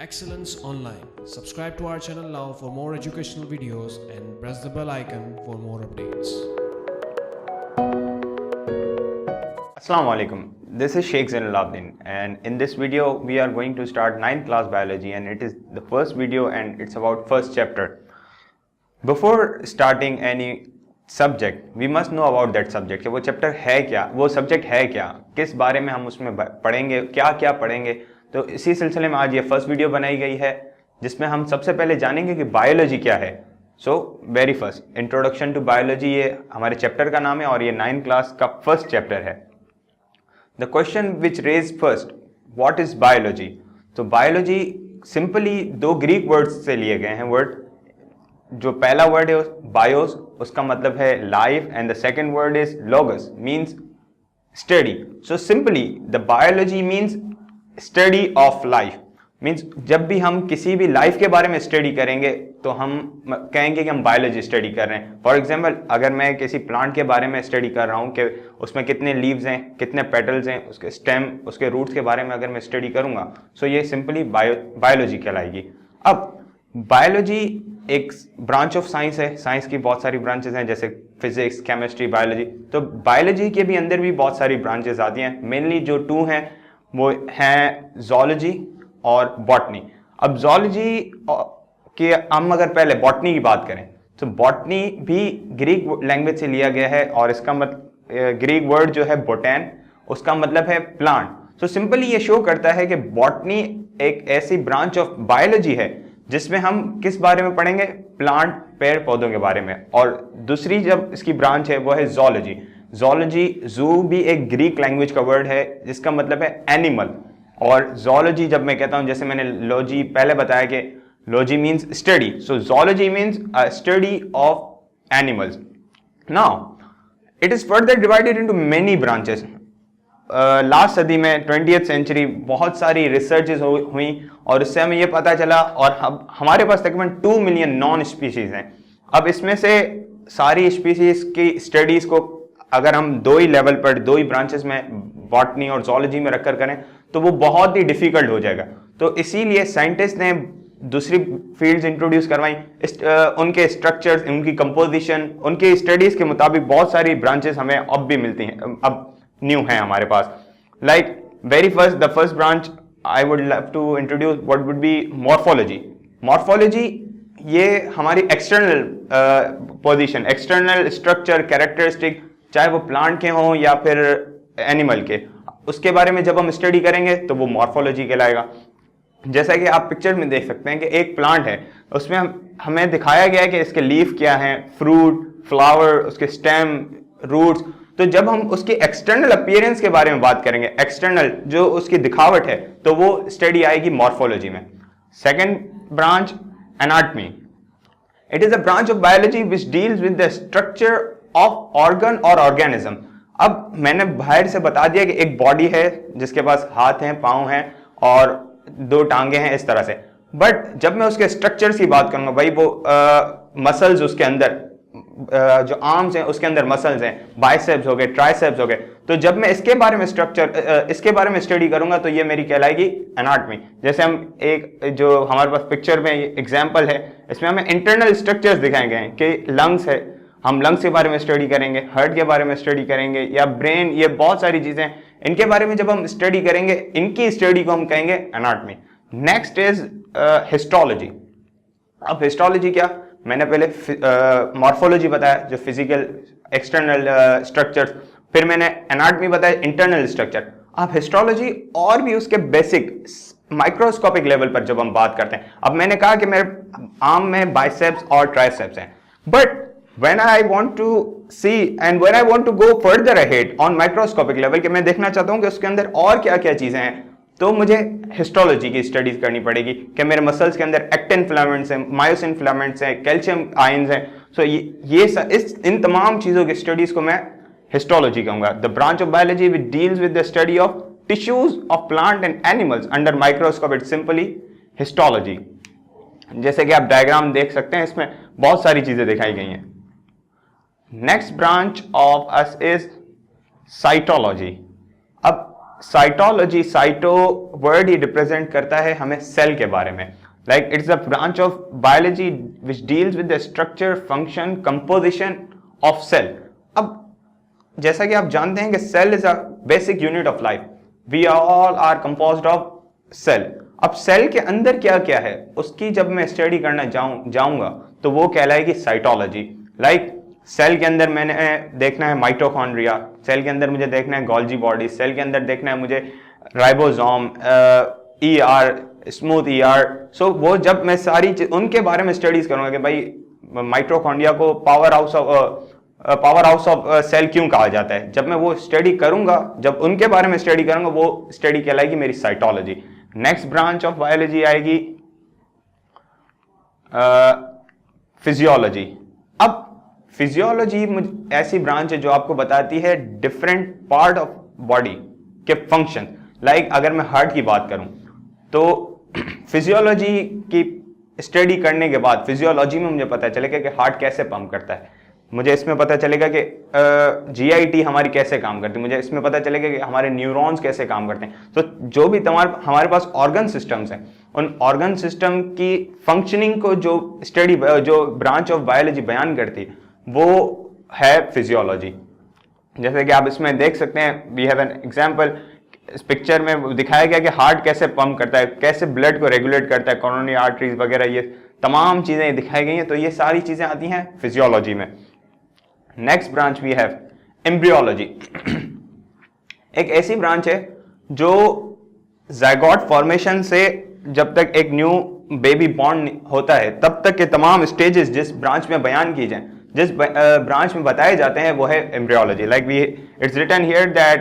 Excellence Online. Subscribe to our channel now for more educational videos and press the bell icon for more updates. Assalamu alaikum. This is Sheikh Zain and in this video we are going to start 9th class biology, and it is the first video and it's about first chapter. Before starting any subject we must know about that subject. वो chapter है क्या, वो subject है क्या, किस बारे में हम उसमें पढ़ेंगे, क्या क्या पढ़ेंगे. तो इसी सिलसिले में आज ये फर्स्ट वीडियो बनाई गई है जिसमें हम सबसे पहले जानेंगे कि बायोलॉजी क्या है. So very first introduction to biology, ये हमारे चैप्टर का नाम है और ये 9th क्लास का फर्स्ट चैप्टर है. The question which raise first, what is biology. तो बायोलॉजी सिंपली दो ग्रीक वर्ड्स से लिए गए हैं वर्ड. जो पहला वर्ड है बायोस, उसका मतलब है life, and the second word is लोगस, means study. So simply the biology means study of life. Means जब भी हम किसी भी लाइफ के बारे में स्टडी करेंगे तो हम कहेंगे कि हम बायोलॉजी स्टडी कर रहे हैं. फॉर एग्जांपल अगर मैं किसी प्लांट के बारे में स्टडी कर रहा हूँ कि उसमें कितने लीव्स हैं, कितने पेटल्स हैं, उसके स्टेम, उसके रूट्स के बारे में अगर मैं स्टडी करूँगा सो ये सिंपली बायोलॉजी कहलाएगी. अब बायोलॉजी एक ब्रांच ऑफ साइंस है. साइंस की बहुत सारी ब्रांचेस हैं जैसे फिजिक्स, केमिस्ट्री, बायोलॉजी. तो बायोलॉजी के भी अंदर भी बहुत सारी ब्रांचेस आती हैं. मेनली जो टू हैं वो हैं ज़ूलॉजी और बॉटनी. अब ज़ूलॉजी के हम अगर पहले बॉटनी की बात करें तो बॉटनी भी ग्रीक लैंग्वेज से लिया गया है और इसका ग्रीक वर्ड जो है बोटैन, उसका मतलब है प्लांट. तो सिंपली ये शो करता है कि बॉटनी एक ऐसी ब्रांच ऑफ बायोलॉजी है जिसमें हम किस बारे में पढ़ेंगे, प्लांट, पेड़ पौधों के बारे में. और दूसरी जब इसकी ब्रांच है वो है ज़ूलॉजी. ज़ूलॉजी, जू भी एक ग्रीक लैंग्वेज का वर्ड है जिसका मतलब है एनिमल. और ज़ूलॉजी जब मैं कहता हूं, जैसे मैंने लॉजी पहले बताया कि logy means study, so zoology means study of animals. Now it is further divided into many branches. Last सदी में 20th सेंचुरी बहुत सारी रिसर्चेस हुई और उससे हमें ये पता चला, और अब हमारे पास तकरीबन 2 मिलियन नॉन स्पीशीज हैं. अब इसमें से सारी स्पीशीज की स्टडीज को अगर हम दो ही लेवल पर, दो ही ब्रांचेस में, बॉटनी और ज़ूलॉजी में रखकर करें तो वो बहुत ही डिफिकल्ट हो जाएगा. तो इसीलिए साइंटिस्ट ने दूसरी फील्ड्स इंट्रोड्यूस करवाई. उनके स्ट्रक्चर्स, उनकी कंपोजिशन, उनकी स्टडीज के मुताबिक बहुत सारी ब्रांचेस हमें अब भी मिलती हैं, अब न्यू हैं हमारे पास. Like very first, the first branch I would love to introduce what would be morphology. Morphology ये हमारी external position, external structure, characteristic, चाहे वो प्लांट के हों या फिर एनिमल के, उसके बारे में जब हम स्टडी करेंगे तो वो मॉर्फोलॉजी कहलाएगा. जैसा कि आप पिक्चर में देख सकते हैं कि एक प्लांट है, उसमें हमें दिखाया गया है कि इसके लीफ क्या हैं, फ्रूट, फ्लावर, उसके स्टेम, रूट्स. तो जब हम उसकी एक्सटर्नल अपीयरेंस के बारे में बात करेंगे, एक्सटर्नल जो उसकी दिखावट है, तो वो स्टडी आएगी मॉर्फोलॉजी में. Second branch anatomy. It is a branch of biology which deals with the structure of organ और ऑर्गेनिज्म. अब मैंने बाहर से बता दिया कि एक बॉडी है जिसके पास हाथ हैं, पांव हैं और 2 टांगे हैं, इस तरह से. बट जब मैं उसके स्ट्रक्चर्स की बात करूंगा, भाई वो मसल्स, उसके अंदर जो आर्म्स हैं उसके अंदर मसल्स हैं, बाइसेप्स हो गए, ट्राइसेप्स हो गए. तो जब मैं इसके बारे में इसके बारे में स्टडी करूंगा तो ये मेरी कहलाएगी एनाटॉमी. जैसे हम एक जो हमारे पास पिक्चर में एग्जाम्पल है, इसमें हमें इंटरनल स्ट्रक्चर्स दिखाए गए हैं कि लंग्स है, हम लंग्स के बारे में स्टडी करेंगे, हार्ट के बारे में स्टडी करेंगे, या ब्रेन, ये बहुत सारी चीजें, इनके बारे में जब हम स्टडी करेंगे, इनकी स्टडी को हम कहेंगे एनाटॉमी. Next is histology. अब हिस्टोलॉजी क्या, मैंने पहले मॉर्फोलॉजी बताया जो फिजिकल एक्सटर्नल स्ट्रक्चर्स, फिर मैंने एनाटॉमी बताया इंटरनल स्ट्रक्चर. अब हिस्टोलॉजी और भी उसके बेसिक माइक्रोस्कोपिक लेवल पर जब हम बात करते हैं, अब मैंने कहा कि मेरे आर्म में बाइसेप्स और ट्राइसेप्स हैं, but when I want to see and when I want to go further ahead on microscopic level, कि मैं देखना चाहता हूं कि उसके अंदर और क्या क्या चीजें हैं, तो मुझे हिस्टोलॉजी की स्टडीज करनी पड़ेगी कि मेरे मसल्स के अंदर एक्टिन फिलामेंट्स हैं, मायोसिन फिलामेंट्स हैं, कैल्शियम आयंस हैं. सो इन तमाम चीजों की स्टडीज को मैं हिस्टोलॉजी कहूंगा. The branch of biology which deals with the study of tissues of plant and animals under microscope, it simply histology. जैसे कि आप डायग्राम देख सकते हैं, इसमें बहुत सारी चीजें दिखाई गई हैं. Next branch of us is cytology. अब साइटोलॉजी, साइटो वर्ड ही रिप्रेजेंट करता है हमें सेल के बारे में. Like it's a branch of biology which deals with the structure, function, composition of cell. अब जैसा कि आप जानते हैं कि cell is a basic unit of life. We all are composed of cell. अब सेल के अंदर क्या क्या है उसकी जब मैं स्टडी करना जाऊंगा तो वो कहलाएगी साइटोलॉजी. लाइक सेल के अंदर मैंने देखना है माइटोकॉन्ड्रिया, सेल के अंदर मुझे देखना है गोल्जी बॉडी, सेल के अंदर देखना है मुझे राइबोसोम, ईआर, स्मूथ ईआर. सो वो जब मैं सारी उनके बारे में स्टडीज करूंगा कि भाई माइटोकॉन्ड्रिया को पावर हाउस ऑफ सेल क्यों कहा जाता है, जब मैं वो स्टडी करूंगा, जब उनके बारे में स्टडी करूंगा, वो स्टडी कहलाएगी मेरी cytology. Next branch of biology आएगी फिजियोलॉजी. अब फिजियोलॉजी ऐसी ब्रांच है जो आपको बताती है डिफरेंट पार्ट ऑफ बॉडी के फंक्शन. लाइक अगर मैं हार्ट की बात करूं तो फिजियोलॉजी की स्टडी करने के बाद फिजियोलॉजी में मुझे पता चलेगा कि हार्ट कैसे पंप करता है, मुझे इसमें पता चलेगा कि जीआईटी हमारी कैसे काम करती है, मुझे इसमें पता चलेगा कि हमारे न्यूरॉन्स कैसे काम करते हैं. तो जो भी हमारे पास ऑर्गन सिस्टम्स हैं, उन ऑर्गन सिस्टम की फंक्शनिंग को जो ब्रांच ऑफ बायोलॉजी बयान करती है वो है फिजियोलॉजी. जैसे कि आप इसमें देख सकते हैं, वी हैव एन एग्जांपल. इस पिक्चर में दिखाया गया कि हार्ट कैसे पंप करता है, कैसे ब्लड को रेगुलेट करता है, कोरोनरी आर्टरीज वगैरह, ये तमाम चीजें दिखाई गई हैं. तो ये सारी चीजें आती हैं फिजियोलॉजी में. Next branch we have embryology. एक ऐसी ब्रांच है जो ज़ायगोट फॉर्मेशन से जब तक एक न्यू बेबी बॉर्न होता है तब तक के तमाम स्टेजेस जिस ब्रांच में बयान की जाए, जिस ब्रांच में बताए जाते हैं, वो है embryology. Like it's written here that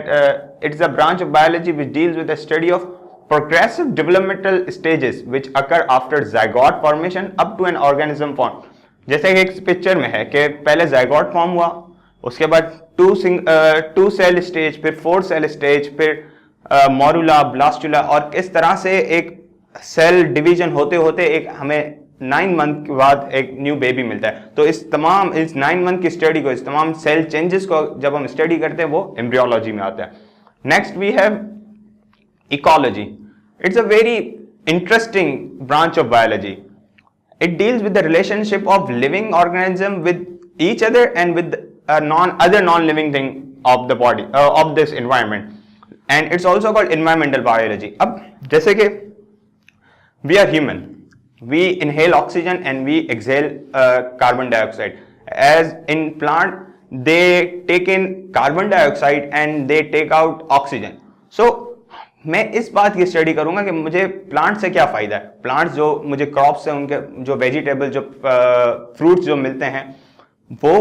it's a branch of biology which deals with the study of progressive developmental stages which occur after zygote formation up to an organism form. जैसे कि एक picture में है कि पहले zygote form हुआ, उसके बाद टू सेल स्टेज, फिर 4 सेल स्टेज, फिर मोरुला, ब्लास्टुला, और इस तरह से एक सेल डिवीजन होते होते एक हमें 9 मंथ के बाद एक न्यू बेबी मिलता है. तो इस 9 मंथ की स्टडी को, इस तमाम सेल चेंजेस को जब हम स्टडी करते हैं वो एम्ब्रियोलॉजी में आता है. Next we have ecology. It's a very interesting branch of biology. It deals with the relationship of living organism with each other and with other non-living thing of the body of this environment, and it's also called environmental biology. अब जैसे कि we are human, we inhale oxygen and we exhale carbon dioxide. As in plant, they take in carbon dioxide and they take out oxygen. So मैं इस बात की study करूंगा कि मुझे प्लांट से क्या फायदा है. प्लांट्स जो मुझे क्रॉप्स से, उनके जो वेजिटेबल, जो फ्रूट्स जो मिलते हैं, वो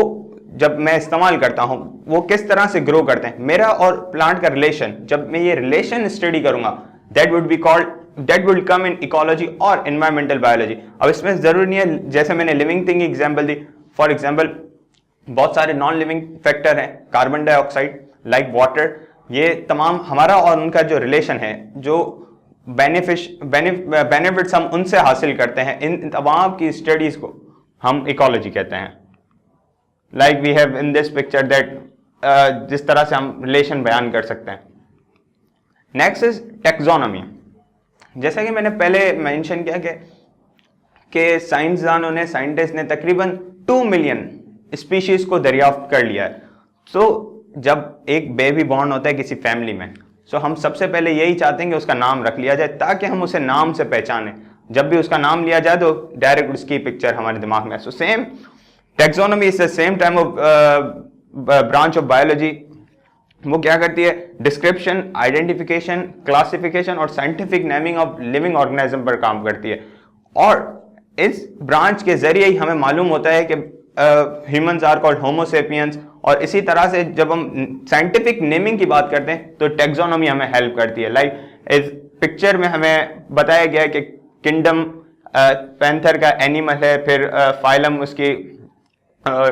जब मैं इस्तेमाल करता हूं वो किस तरह से ग्रो करते हैं. मेरा और प्लांट का रिलेशन, जब मैं ये रिलेशन स्टडी करूंगा, that will come in ecology और एनवायरमेंटल बायोलॉजी. अब इसमें जरूरी नहीं है, जैसे मैंने लिविंग थिंग की एग्जाम्पल दी, फॉर एग्जाम्पल बहुत सारे नॉन लिविंग फैक्टर हैं, कार्बन डाइऑक्साइड, लाइक वाटर, ये तमाम हमारा और उनका जो रिलेशन है, जो बेनिफिट्स हम उनसे हासिल करते हैं, इन तमाम की स्टडीज को हम इकोलॉजी कहते हैं. Like we have in this picture that जिस तरह से हम रिलेशन बयान कर सकते हैं. Next is taxonomy. जैसा कि मैंने पहले मेंशन किया कि साइंटिस्ट ने तकरीबन 2 मिलियन स्पीशीज को दरियाफ्त कर लिया है. सो जब एक बेबी बॉर्न होता है किसी फैमिली में, सो हम सबसे पहले यही चाहते हैं कि उसका नाम रख लिया जाए ताकि हम उसे नाम से पहचानें. जब भी उसका नाम लिया जाए तो डायरेक्ट उसकी पिक्चर हमारे दिमाग में. So same taxonomy is the same time of branch of biology. वो क्या करती है? डिस्क्रिप्शन, आइडेंटिफिकेशन, क्लासिफिकेशन और scientific naming of living organism पर काम करती है. और इस ब्रांच के जरिए ही हमें मालूम होता है कि humans are called homo sapiens. और इसी तरह से जब हम साइंटिफिक नेमिंग की बात करते हैं तो टैक्सोनॉमी हमें हेल्प करती है. लाइक इस पिक्चर में हमें बताया गया है कि किंगडम पैंथर का एनिमल है, फिर फाइलम उसकी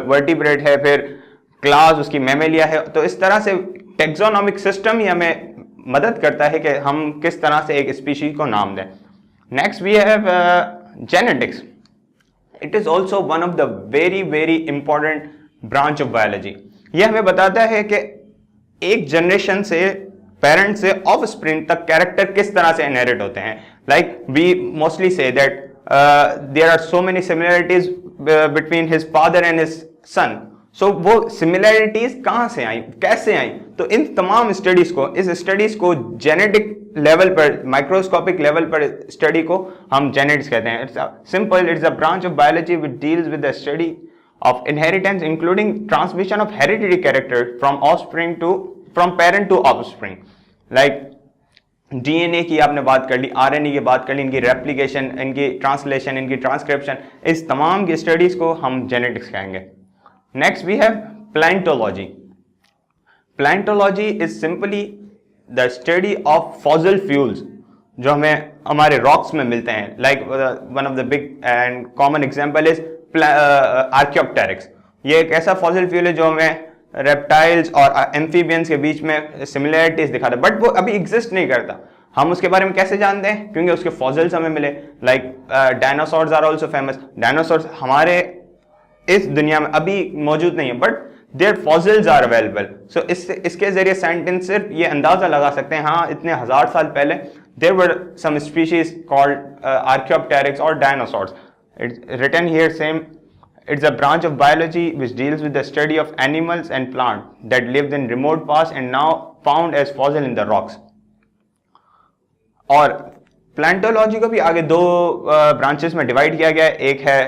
वर्टिब्रेट है, फिर क्लास उसकी मैमेलिया है. तो इस तरह से टैक्सोनॉमिक सिस्टम ही हमें मदद करता है कि हम किस तरह से एक स्पीशीज को नाम दें. Next we have genetics. It is also one of the very important branch of biology. ये हमें बताता है कि एक जनरेशन से पेरेंट से ऑफ स्प्रिंग तक कैरेक्टर किस तरह से इनहेरिट होते हैं. Like we mostly see that there are so many similarities between his father and his son. So वो सिमिलरिटीज कहाँ से आई, कैसे आई? तो इन तमाम स्टडीज को, इस स्टडीज को जेनेटिक लेवल पर, माइक्रोस्कोपिक लेवल पर स्टडी को हम जेनेटिक्स कहते हैं. It's simple, it's a branch of biology which deals with the study of inheritance including transmission of hereditary character from offspring to from parent to offspring. Like DNA की आपने बात कर ली, RNA की बात कर ली, इनकी रेप्लिकेशन, इनकी ट्रांसलेशन, इनकी ट्रांसक्रिप्शन, इस तमाम की स्टडीज को हम जेनेटिक्स कहेंगे. Next we have plantology. Plantology is simply the study of fossil fuels जो हमें हमारे रॉक्स में मिलते हैं. Like one of the big and common example is Archaeopteryx. ये एक ऐसा फॉसिल फ्यूल है जो हमें रेप्टाइल्स और एम्फीबियंस के बीच में सिमिलरिटीज दिखाता है, बट वो अभी एग्जिस्ट नहीं करता. हम उसके बारे में कैसे जानते हैं? क्योंकि उसके फॉसिल्स हमें मिले. Like dinosaurs are also famous. Dinosaurs हमारे इस दुनिया में अभी मौजूद नहीं है, but their fossils are available. So इसके जरिए साइंटिस्ट सिर्फ ये अंदाजा लगा सकते हैं, हाँ इतने हजार साल पहले there were some species called archaeopteryx और dinosaurs. It's written here same. It's a branch of biology which deals with the study of animals and plants that lived in remote past and now found as fossil in the rocks. और प्लांटोलॉजी को भी आगे दो branches में divide किया गया है. एक है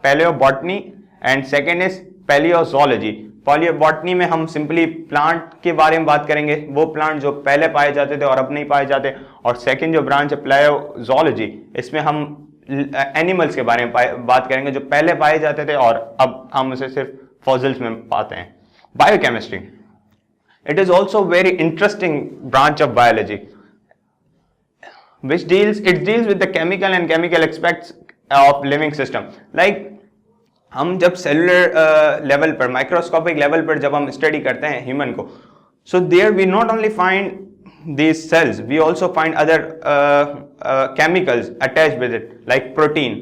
palaeobotany and second is palaeozoology. Palaeobotany में हम सिंपली प्लांट के बारे में बात करेंगे, वो प्लांट जो पहले पाए जाते थे और अब नहीं पाए जाते. और सेकेंड जो ब्रांच है पैलियोजोलॉजी, इसमें हम एनिमल्स के बारे में बात करेंगे जो पहले पाए जाते थे और अब हम उसे सिर्फ फॉसिल्स में पाते हैं. Biochemistry, it is also very interesting branch of biology which deals with the chemical and chemical aspects of living system. Like हम जब सेलुलर लेवल पर, माइक्रोस्कोपिक लेवल पर जब हम स्टडी करते हैं ह्यूमन को, so there we not only find these cells, we also find other chemicals attached with it like protein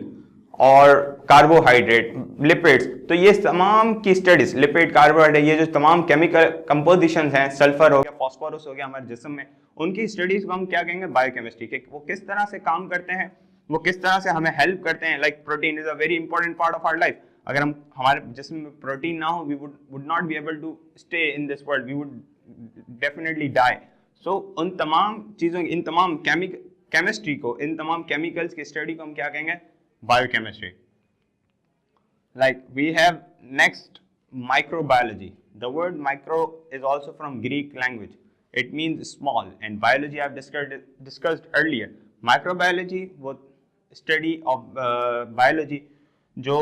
और कार्बोहाइड्रेट, लिपिड्स. तो ये तमाम की स्टडीज, लिपिड, कार्बोहाइड्रेट, ये जो तमाम केमिकल कंपोजिशंस हैं, सल्फर हो गया, फास्फोरस हो गया हमारे जिस्म में, उनकी स्टडीज को हम क्या कहेंगे? बायोकेमिस्ट्री. के वो किस तरह से काम करते हैं, वो किस तरह से हमें हेल्प करते हैं. Like protein is a very important part of our life. अगर हम हमारे जिस्म में प्रोटीन ना हो, we would not be able to stay in this world, we would definitely die. So उन तमाम चीज़ों, इन तमाम केमिस्ट्री को, इन तमाम केमिकल्स की स्टडी को हम क्या कहेंगे? Biochemistry. Like we have next microbiology. The word micro is also from Greek language. It means small, and biology I have discussed earlier. Microbiology वो study of biology जो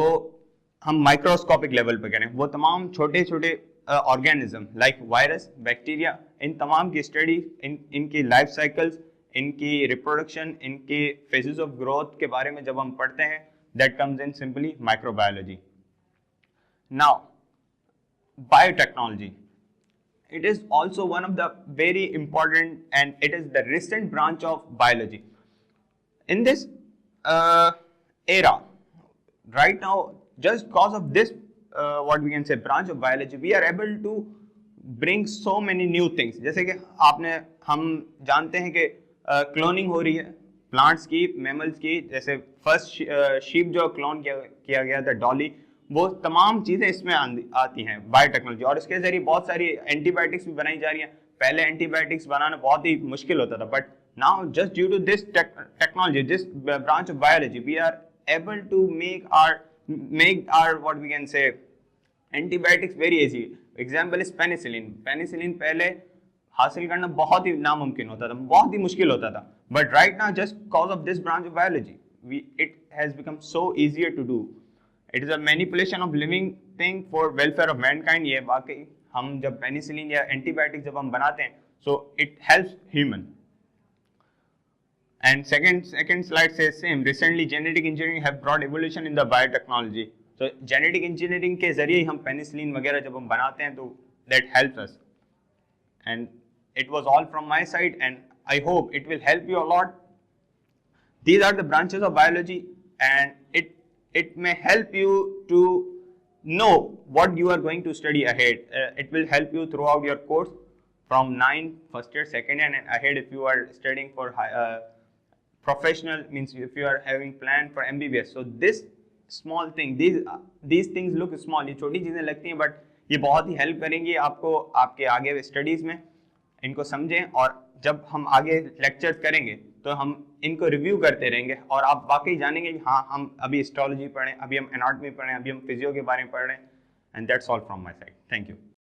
हम माइक्रोस्कोपिक लेवल पे करें, वो तमाम छोटे छोटे ऑर्गेनिज्म लाइक वायरस, बैक्टीरिया, इन तमाम की स्टडी, इनकी लाइफ साइकिल्स, इनकी रिप्रोडक्शन, इनके फेजेस ऑफ ग्रोथ के बारे में जब हम पढ़ते हैं, that comes in simply microbiology. Now biotechnology, it is also one of the very important and it is the recent branch of biology. In this era, right now, just because of this what we can say branch of biology, we are able to bring so many new things. जैसे कि हम जानते हैं कि cloning हो रही है plants की, मैमल्स की. जैसे फर्स्ट शीप जो क्लोन किया गया था, डॉली, वो तमाम चीज़ें इसमें आती हैं बायोटेक्नोलॉजी. और इसके जरिए बहुत सारी एंटीबायोटिक्स भी बनाई जा रही हैं. पहले एंटीबायोटिक्स बनाना बहुत ही मुश्किल होता था, but now just due to this technology, this branch of biology, we are able to make our what we can say antibiotics very easy. Example is penicillin. Penicillin पहले हासिल करना बहुत ही नामुमकिन होता था, बहुत ही मुश्किल होता था, but right now just because of this branch of biology it has become so easier to do. It is a manipulation of living thing for welfare of mankind. ये वाकई हम जब पेनिसिलिन या एंटीबायोटिक जब हम बनाते हैं, so it helps human. And second slide से same, recently genetic engineering have brought evolution in the biotechnology. तो जेनेटिक इंजीनियरिंग के जरिए हम पेनिसिलिन वगैरह जब हम बनाते हैं, तो that helps us. And it was all from my side and I hope it will help you a lot. These are the branches of biology and it may help you to know what you are going to study ahead. It will help you throughout your course. from 9 first year, second year and ahead, if you are studying for professional, means if you are having plan for MBBS, so this small thing, these things look small, ये छोटी चीज़ें लगती हैं, but ये बहुत ही help करेंगी आपको आपके आगे स्टडीज़ में. इनको समझें, और जब हम आगे लेक्चर्स करेंगे तो हम इनको रिव्यू करते रहेंगे और आप वाकई जानेंगे कि हाँ, हम अभी हिस्टोलॉजी पढ़ें, अभी हम एनाटॉमी पढ़ें, अभी हम फिजियो के बारे में पढ़ रहे हैं. And that's all from my side. Thank you.